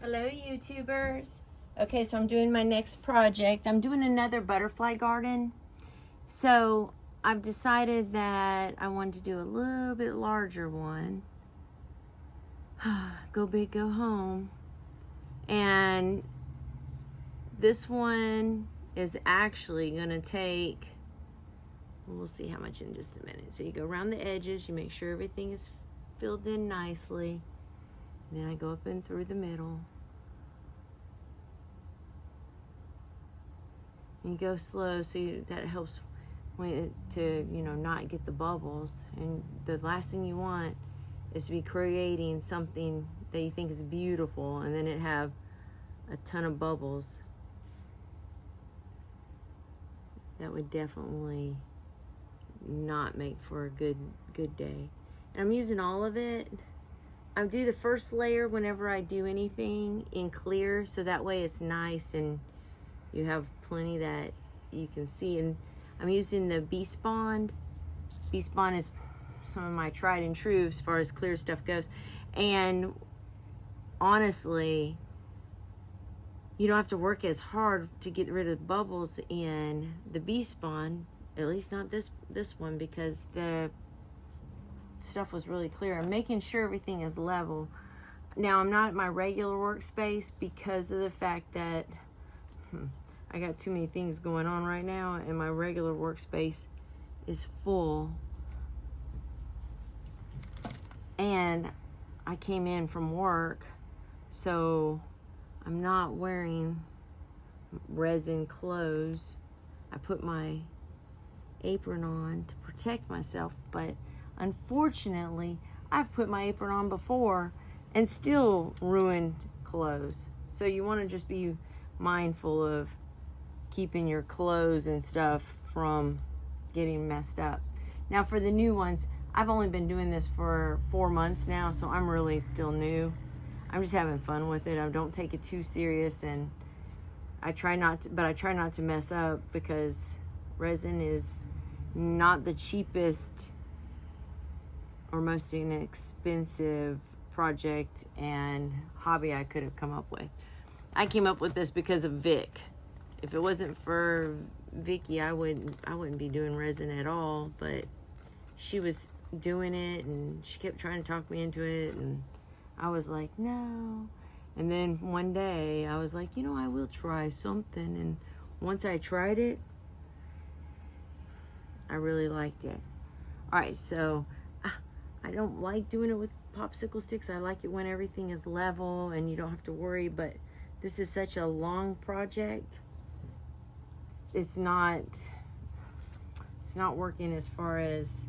Hello, YouTubers. Okay, so I'm doing my next project. I'm doing another butterfly garden. So I've decided that I want to do a little bit larger one. Go big, go home. And this one is actually going to take, we'll see how much in just a minute. So you go around the edges, you make sure everything is filled in nicely. And then I go up and through the middle. You go slow so that helps to not get the bubbles. And the last thing you want is to be creating something that you think is beautiful and then it have a ton of bubbles. That would definitely not make for a good day. And I'm using all of it. I do the first layer whenever I do anything in clear, so that way it's nice and you have plenty that you can see. And I'm using the Beast Bond. Beast Bond is some of my tried and true as far as clear stuff goes. And honestly, you don't have to work as hard to get rid of the bubbles in the Beast Bond, at least not this one, because the stuff was really clear. I'm making sure everything is level. Now, I'm not at my regular workspace because of the fact that I got too many things going on right now and my regular workspace is full. And I came in from work, so I'm not wearing resin clothes. I put my apron on to protect myself, but unfortunately, I've put my apron on before and still ruined clothes. So you want to just be mindful of keeping your clothes and stuff from getting messed up. Now for the new ones, I've only been doing this for 4 months now, so I'm really still new. I'm just having fun with it. I don't take it too serious, and I try not to mess up, because resin is not the cheapest or most inexpensive project and hobby I could have come up with. I came up with this because of Vic. If it wasn't for Vicky, I wouldn't be doing resin at all, but she was doing it and she kept trying to talk me into it, and I was like, no. And then one day I was like, I will try something. And once I tried it, I really liked it. All right, so I don't like doing it with popsicle sticks. I like it when everything is level and you don't have to worry, but this is such a long project. It's not working as far as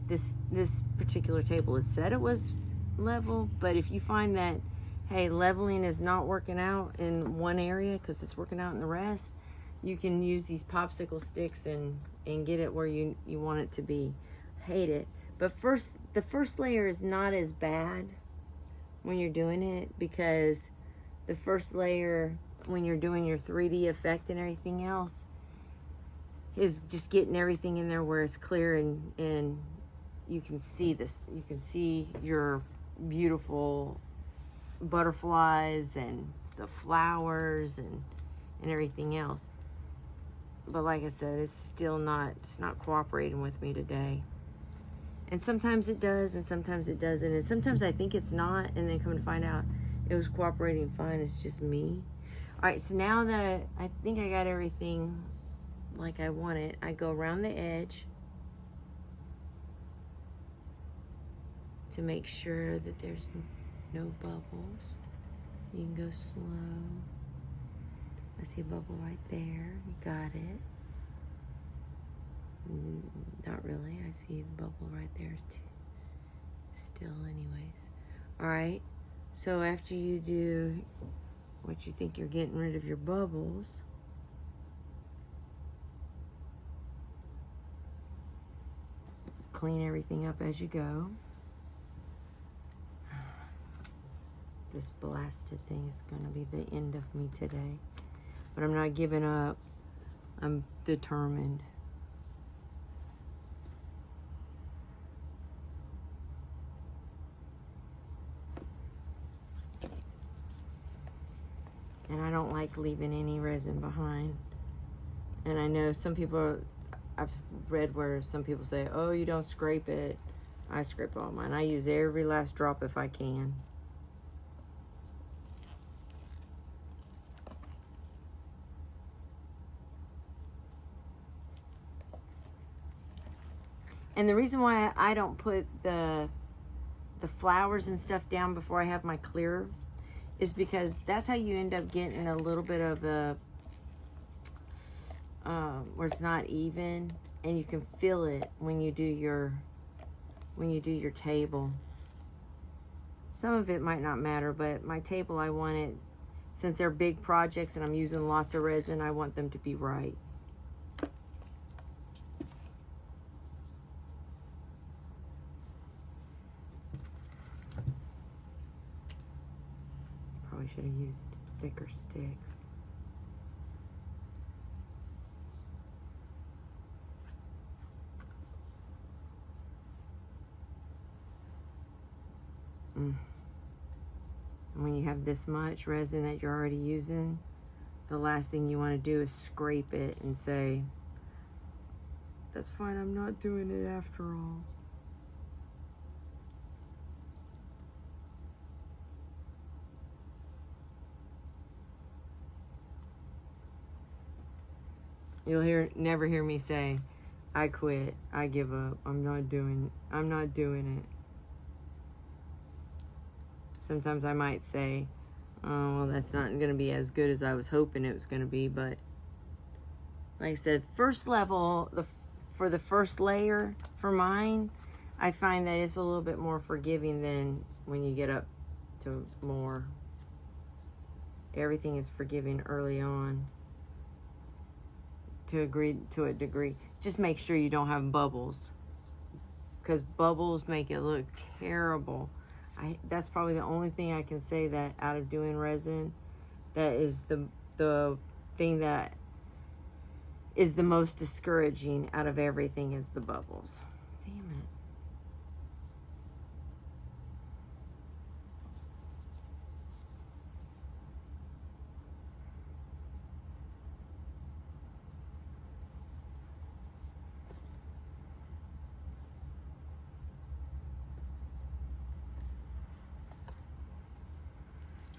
this particular table. It said it was level, but if you find that, hey, leveling is not working out in one area because it's working out in the rest, you can use these popsicle sticks and get it where you want it to be. Hate it. But the first layer is not as bad when you're doing it, because the first layer, when you're doing your 3D effect and everything else, is just getting everything in there where it's clear and you can see this. You can see your beautiful butterflies and the flowers and everything else. But like I said, it's not cooperating with me today. And sometimes it does and sometimes it doesn't. And sometimes I think it's not, and then come to find out it was cooperating fine. It's just me. All right, so now that I think I got everything like I want it, I go around the edge to make sure that there's no bubbles. You can go slow. I see a bubble right there. You got it. Not really. I see the bubble right there too. Still, anyways. All right. So after you do what you think you're getting rid of your bubbles, clean everything up as you go. This blasted thing is going to be the end of me today. But I'm not giving up. I'm determined. and I don't like leaving any resin behind. And I know some people, I've read where some people say, oh, you don't scrape it. I scrape all mine. I use every last drop if I can. And the reason why I don't put the flowers and stuff down before I have my clear is because that's how you end up getting a little bit of a where it's not even, and you can feel it when you do your table. Some of it might not matter, but my table, I want it, since they're big projects and I'm using lots of resin, I want them to be right. Probably should have used thicker sticks. When you have this much resin that you're already using, the last thing you want to do is scrape it and say, that's fine, I'm not doing it after all. You'll never hear me say, I quit, I give up, I'm not doing it. Sometimes I might say, oh, well, that's not going to be as good as I was hoping it was going to be. But like I said, first level, for the first layer for mine, I find that it's a little bit more forgiving than when you get up to more. Everything is forgiving early on to a degree. Just make sure you don't have bubbles, because bubbles make it look terrible. That's probably the only thing I can say that out of doing resin, that is the thing that is the most discouraging out of everything, is the bubbles. Damn it.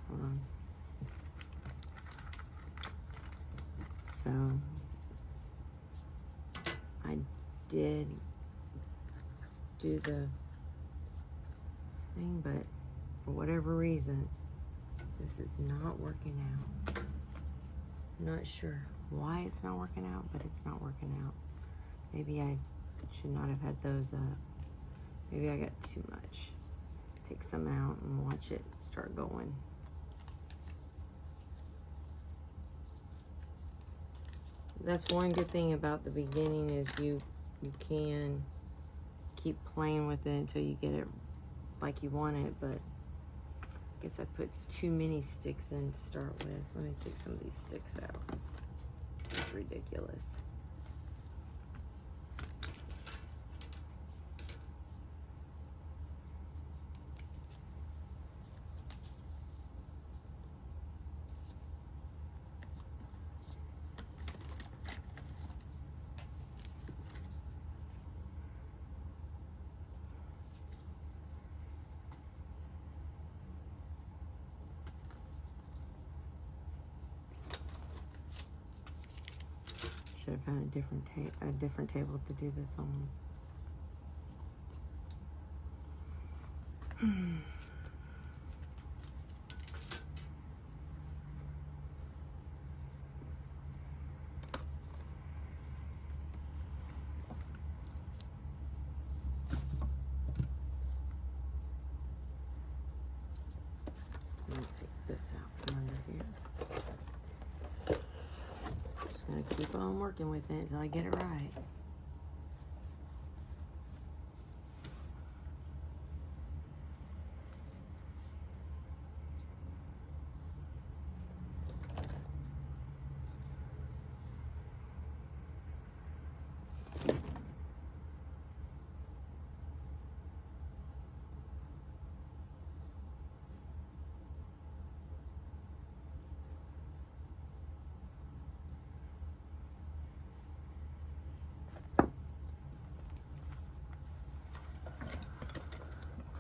Hold on. So I did do the thing, but for whatever reason, this is not working out. I'm not sure why it's not working out, but it's not working out. Maybe I should not have had those up. Maybe I got too much. Take some out and watch it start going. That's one good thing about the beginning, is you can keep playing with it until you get it like you want it, but I guess I put too many sticks in to start with. Let me take some of these sticks out. This is ridiculous. Should have found a different table to do this on. Let me take this out from under here. Just gonna keep on working with it until I get it right.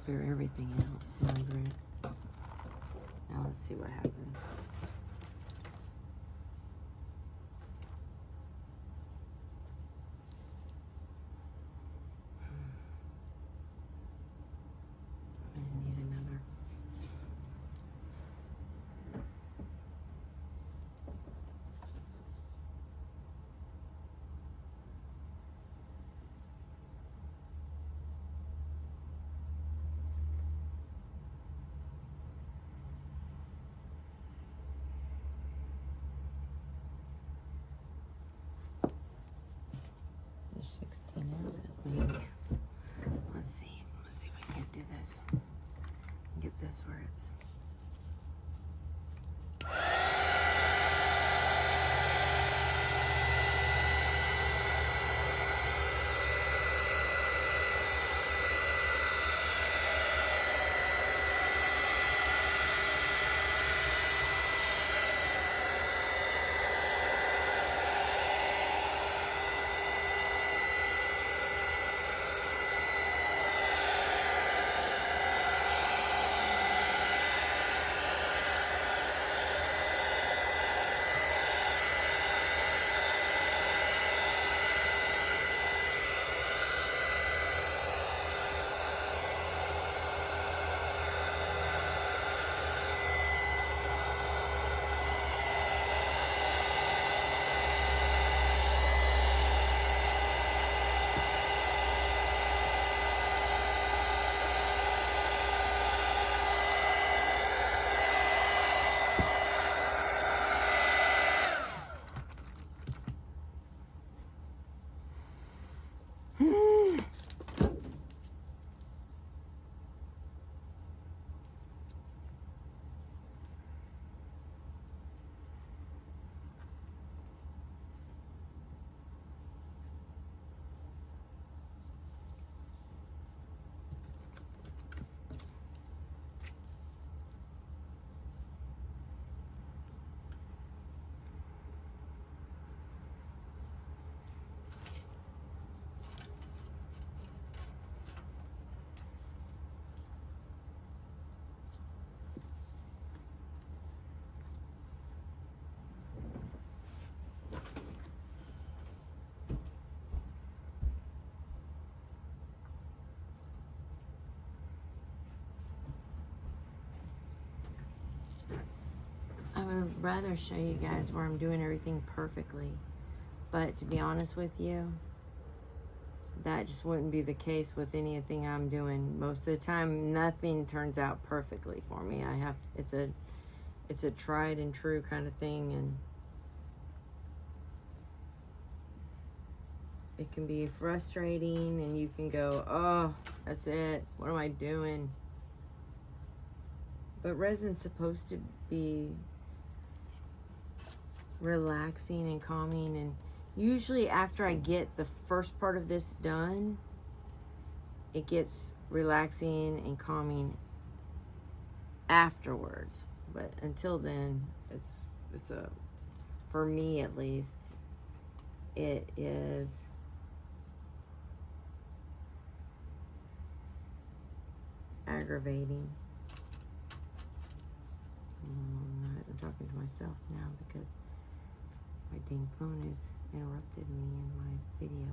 clear everything out, Margaret. Now let's see what happens. I need another. There's 16 ounces, maybe. Let's see. Let's see if we can't do this. Get this where it's. I would rather show you guys where I'm doing everything perfectly. But to be honest with you, that just wouldn't be the case with anything I'm doing. Most of the time, nothing turns out perfectly for me. It's a tried and true kind of thing, and it can be frustrating, and you can go, oh, that's it. What am I doing? But resin's supposed to be relaxing and calming, and usually after I get the first part of this done, it gets relaxing and calming afterwards. But until then, it's a, for me at least, it is aggravating. I'm talking to myself now because my dang phone has interrupted me in my video.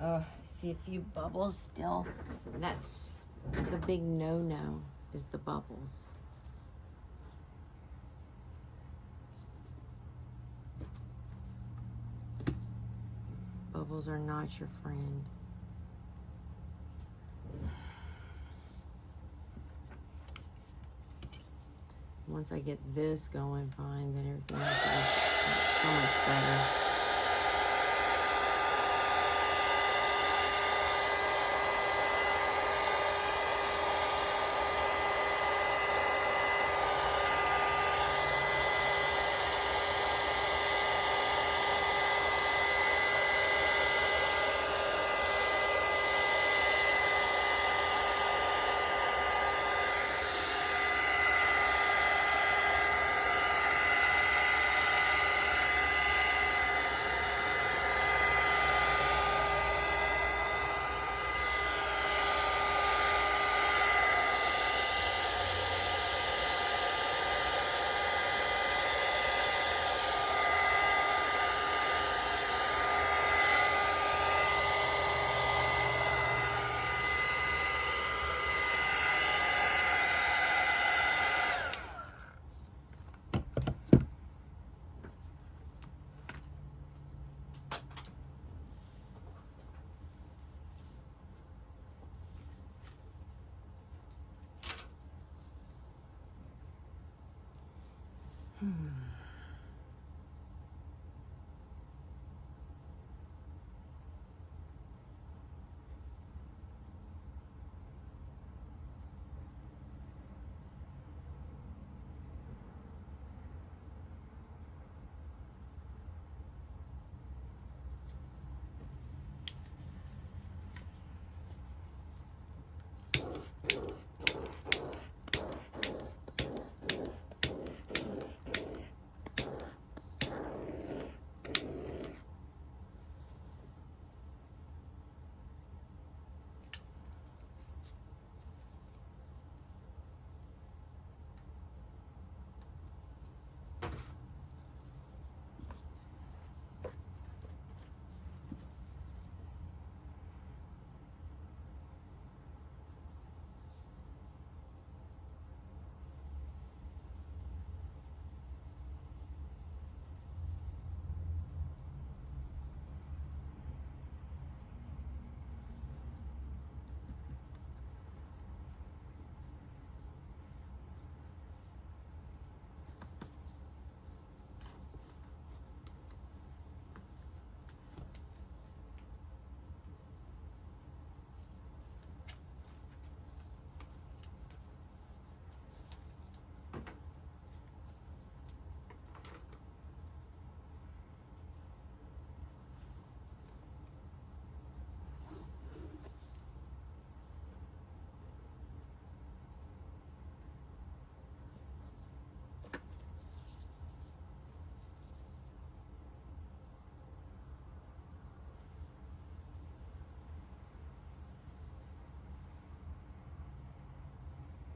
I see a few bubbles still. That's the big no-no, is the bubbles. Bubbles are not your friend. Once I get this going fine, then everything else will be so much better.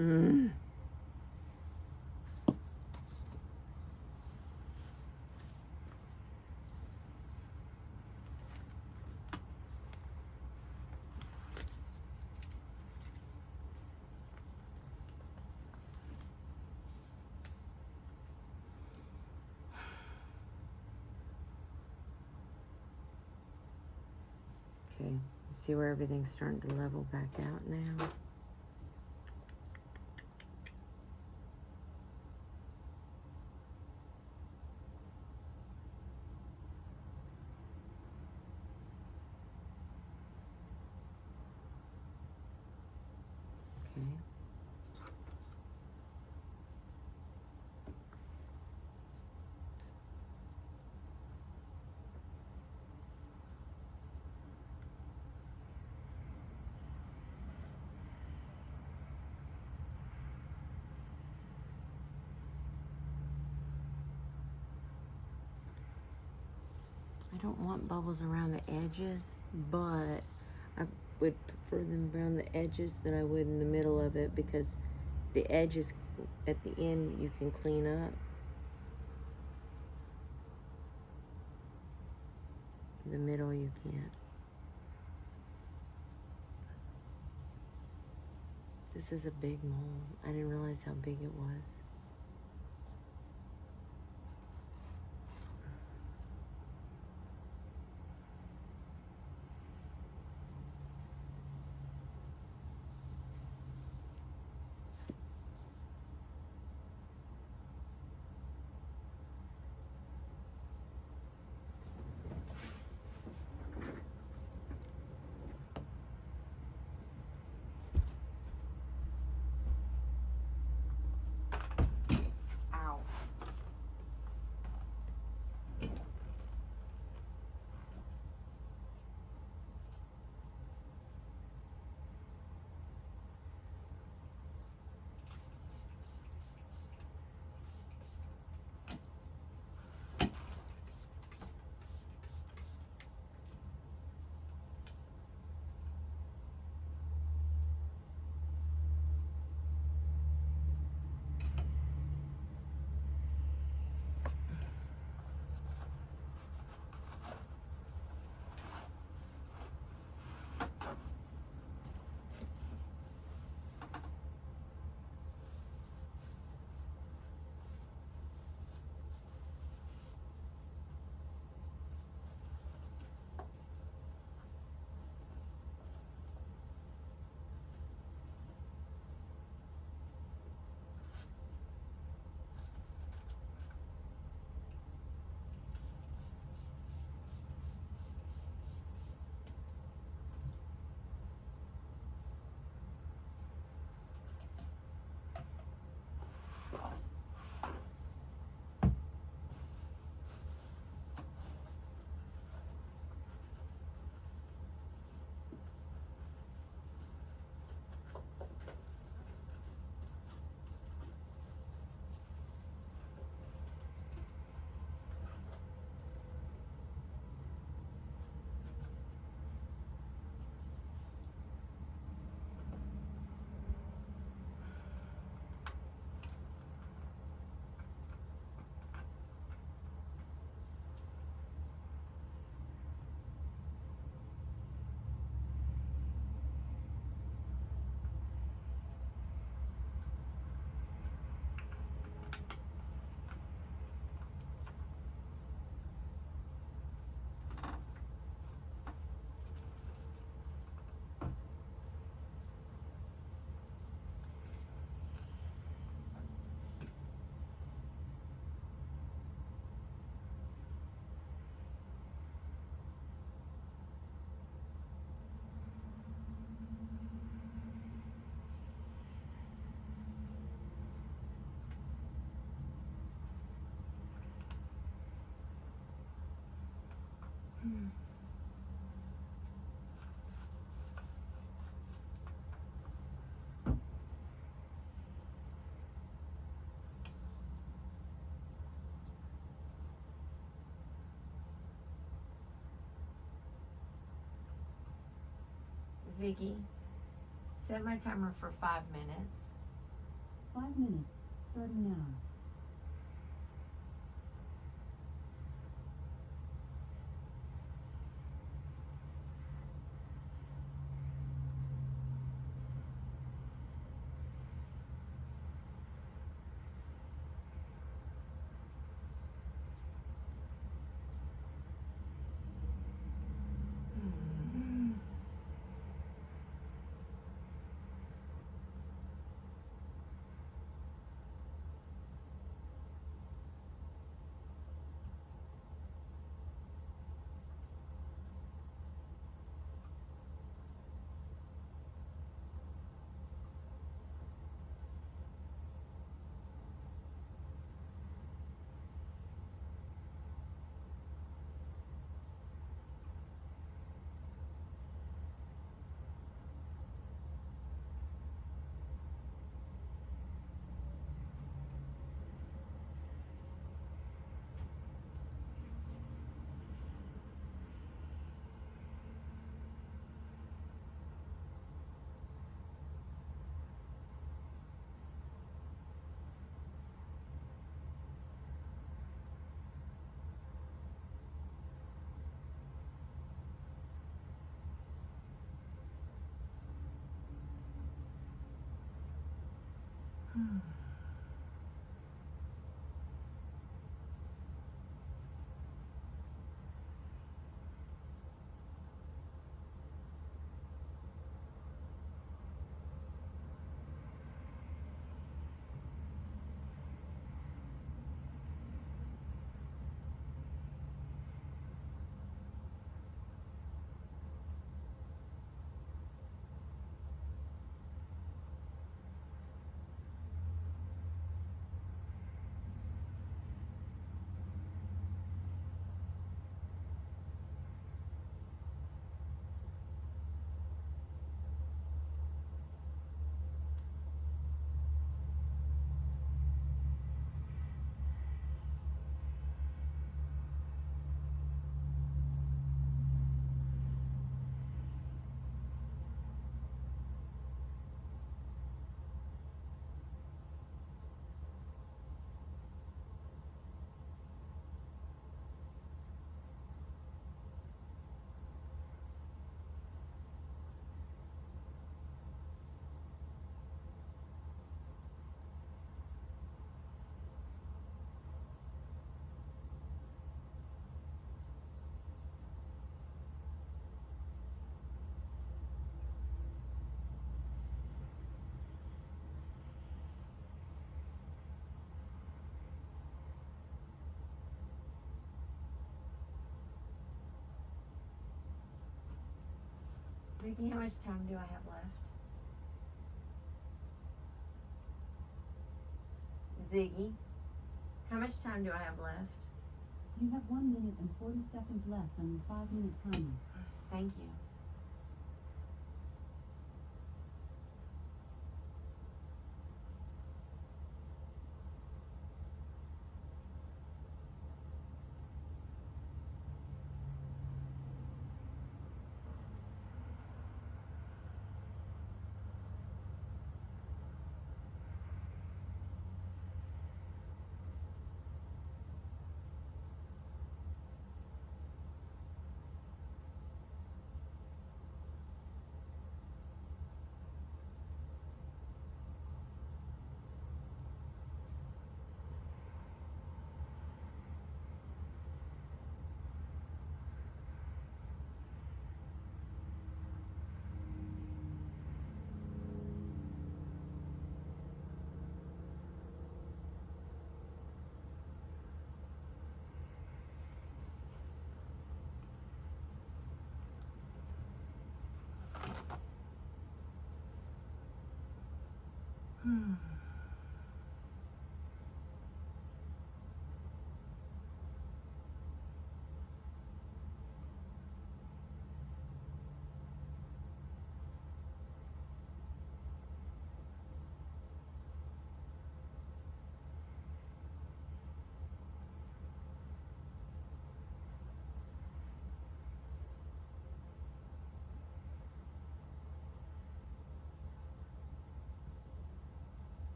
Mm. Okay, see where everything's starting to level back out now? Okay. I don't want bubbles around the edges, but I would prefer them around the edges than I would in the middle of it, because the edges at the end you can clean up. In the middle you can't. This is a big mold. I didn't realize how big it was. Ow. Ziggy, set my timer for 5 minutes. 5 minutes, starting now. Vicky, how much time do I have left? Ziggy, how much time do I have left? You have 1 minute and 40 seconds left on your 5-minute timer. Thank you.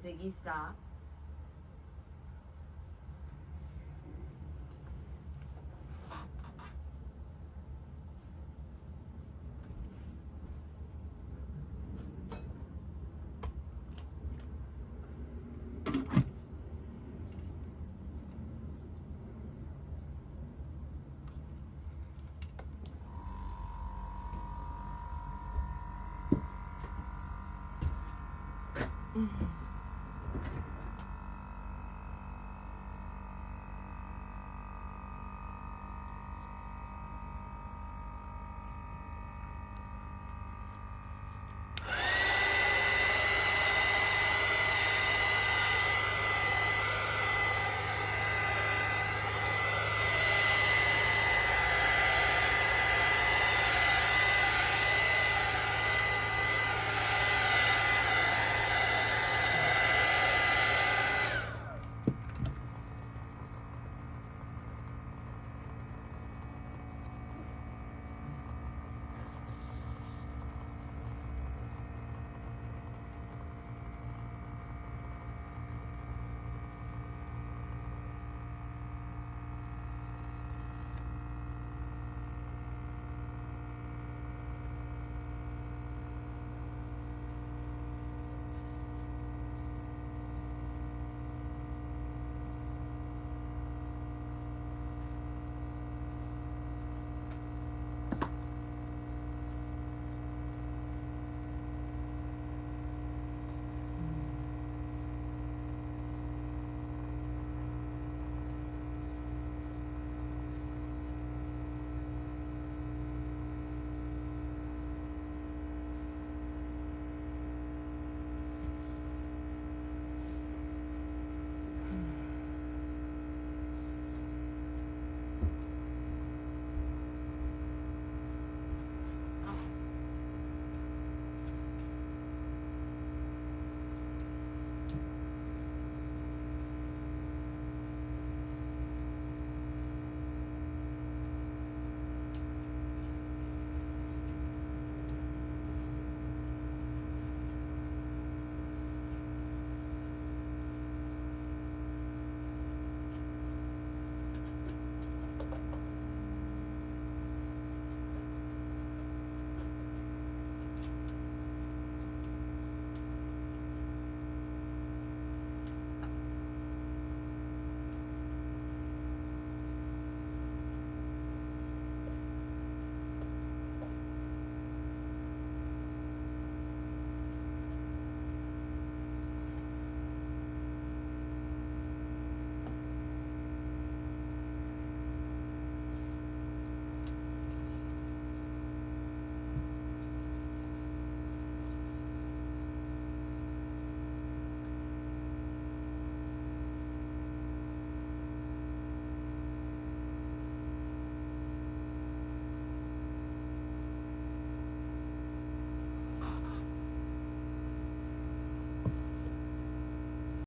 Ziggy, stop. Mm-hmm.